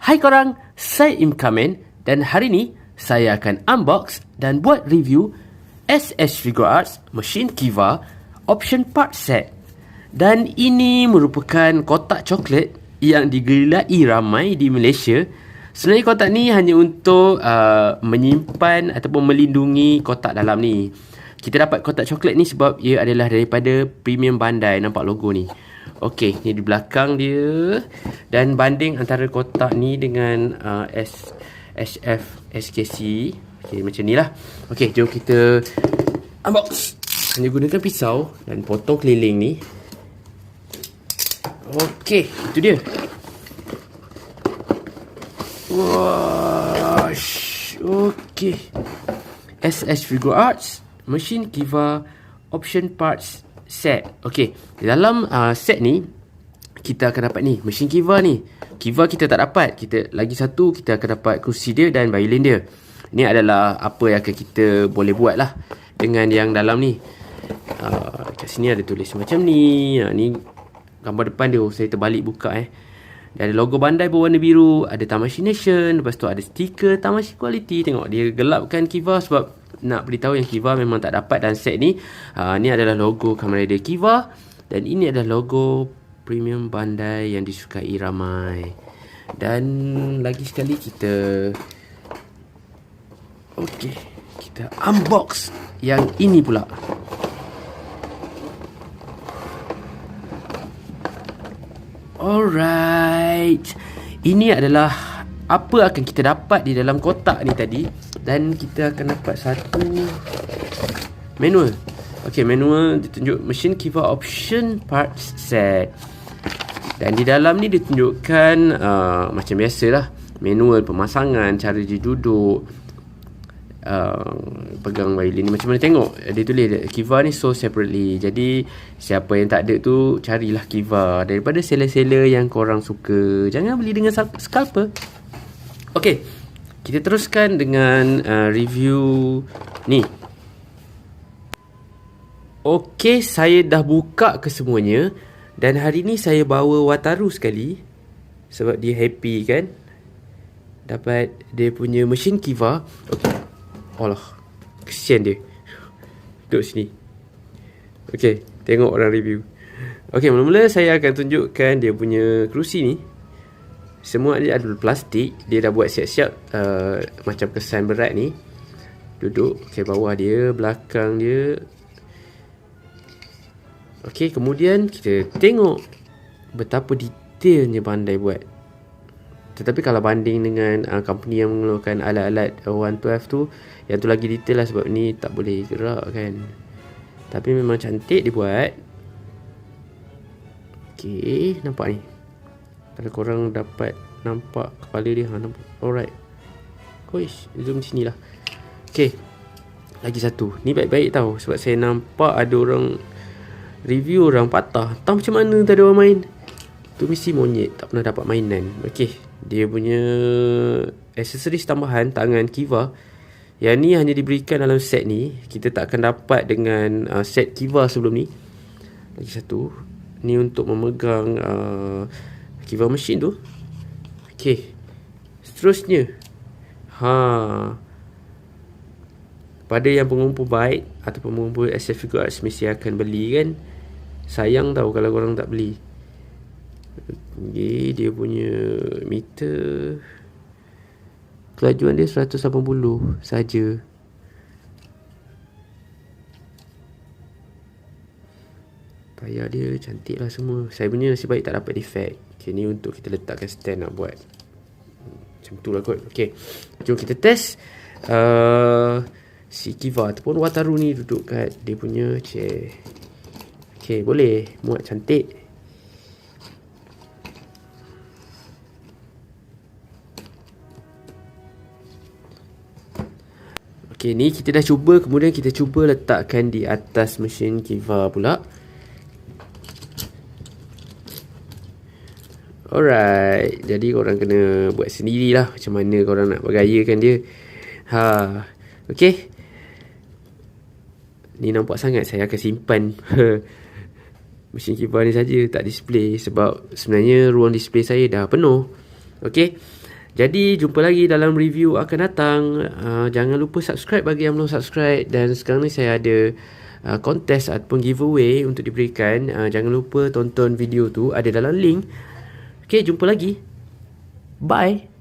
Hai korang, saya Imkamen dan hari ni saya akan unbox dan buat review S.H.Figuarts mesin Kiva option part set. Dan ini merupakan kotak coklat yang digelai ramai di Malaysia. Sebenarnya kotak ni hanya untuk menyimpan ataupun melindungi kotak dalam ni. Kita dapat kotak coklat ni sebab ia adalah daripada premium bandai. Nampak logo ni. Okey, ni di belakang dia. Dan banding antara kotak ni dengan SKC. Okey, macam ni lah. Okey, jom kita unbox. Hanya gunakan pisau dan potong keliling ni. Okey, itu dia. Wash. Okey. S.H.Figuarts mesin Kiva option parts set. Okey, di dalam set ni kita akan dapat ni mesin Kiva ni. Kiva kita tak dapat. Kita lagi satu kita akan dapat kerusi dia dan violin dia. Ini adalah apa yang akan kita boleh buat lah dengan yang dalam ni. Kat sini ada tulis macam ni. Ni gambar depan dia. Saya terbalik buka Dan ada logo bandai berwarna biru. Ada Tamat Nation. Lepas tu ada stiker Tamat Quality. Tengok dia gelapkan Kiva sebab nak beritahu yang Kiva memang tak dapat dalam set ni. Ni adalah logo Kamen Rider Kiva. Dan ini adalah logo premium bandai yang disukai ramai. Dan lagi sekali kita kita unbox yang ini pula. Alright. Ini adalah apa akan kita dapat di dalam kotak ni tadi. Dan kita akan dapat satu manual. Okey, manual ditunjuk mesin Kiva option parts set. Dan di dalam ni ditunjukkan macam biasalah, manual pemasangan, cara dia duduk, pegang violin ni macam mana. Tengok dia tulis Kiva ni sold separately. Jadi siapa yang tak ada tu carilah Kiva daripada seller-seller yang korang suka. Jangan beli dengan scalper. Okey, kita teruskan dengan review ni. Okey, saya dah buka kesemuanya. Dan hari ni saya bawa Wataru sekali sebab dia happy kan dapat dia punya mesin Kiva. Okey. Allah, kesian dia. Duduk sini. Okey, tengok orang review. Okey, mula-mula saya akan tunjukkan dia punya kerusi ni. Semua dia ada plastik. Dia dah buat siap-siap macam kesan berat ni. Duduk. Okey, bawah dia, belakang dia. Okey, kemudian kita tengok betapa detailnya bandai buat. Tetapi kalau banding dengan company yang mengeluarkan alat-alat 112 tu, yang tu lagi detail lah sebab ni tak boleh gerak kan. Tapi memang cantik dibuat. Okey, nampak ni. Kalau korang dapat nampak kepala dia, nampak. Alright. Koish, zoom sini lah. Okey, lagi satu. Ni baik-baik tau sebab saya nampak ada orang review orang patah. Tahu macam mana tadi orang main. Tu mesti monyet, tak pernah dapat mainan. Okey, dia punya aksesoris tambahan tangan Kiva. Yang ni hanya diberikan dalam set ni. Kita tak akan dapat dengan set Kiva sebelum ni. Lagi satu. Ni untuk memegang Kiva machine tu. Okey, seterusnya pada yang pengumpul baik ataupun pengumpul S.H.Figuarts mesti akan beli kan. Sayang tau kalau korang tak beli. Okay, dia punya meter kelajuan dia 180 saja. Tayar dia cantik lah semua. Saya punya nasib baik tak dapat defect. Okay, ni untuk kita letakkan stand nak buat. Macam tu lah kot. Okay, jom kita test si Kiva ataupun Wataru ni duduk kat dia punya chair. Okay, boleh muat cantik. Okay, ni kita dah cuba. Kemudian kita cuba letakkan di atas mesin Kiva pula. Alright, jadi korang kena buat sendirilah macam mana korang nak bergayakan dia. Okay, ni nampak sangat. Saya akan simpan mesin Kiva ni saja, tak display sebab sebenarnya ruang display saya dah penuh. Okey. Jadi jumpa lagi dalam review akan datang. Jangan lupa subscribe bagi yang belum subscribe. Dan sekarang ni saya ada kontes ataupun giveaway untuk diberikan. Jangan lupa tonton video tu, ada dalam link. Okay, jumpa lagi. Bye.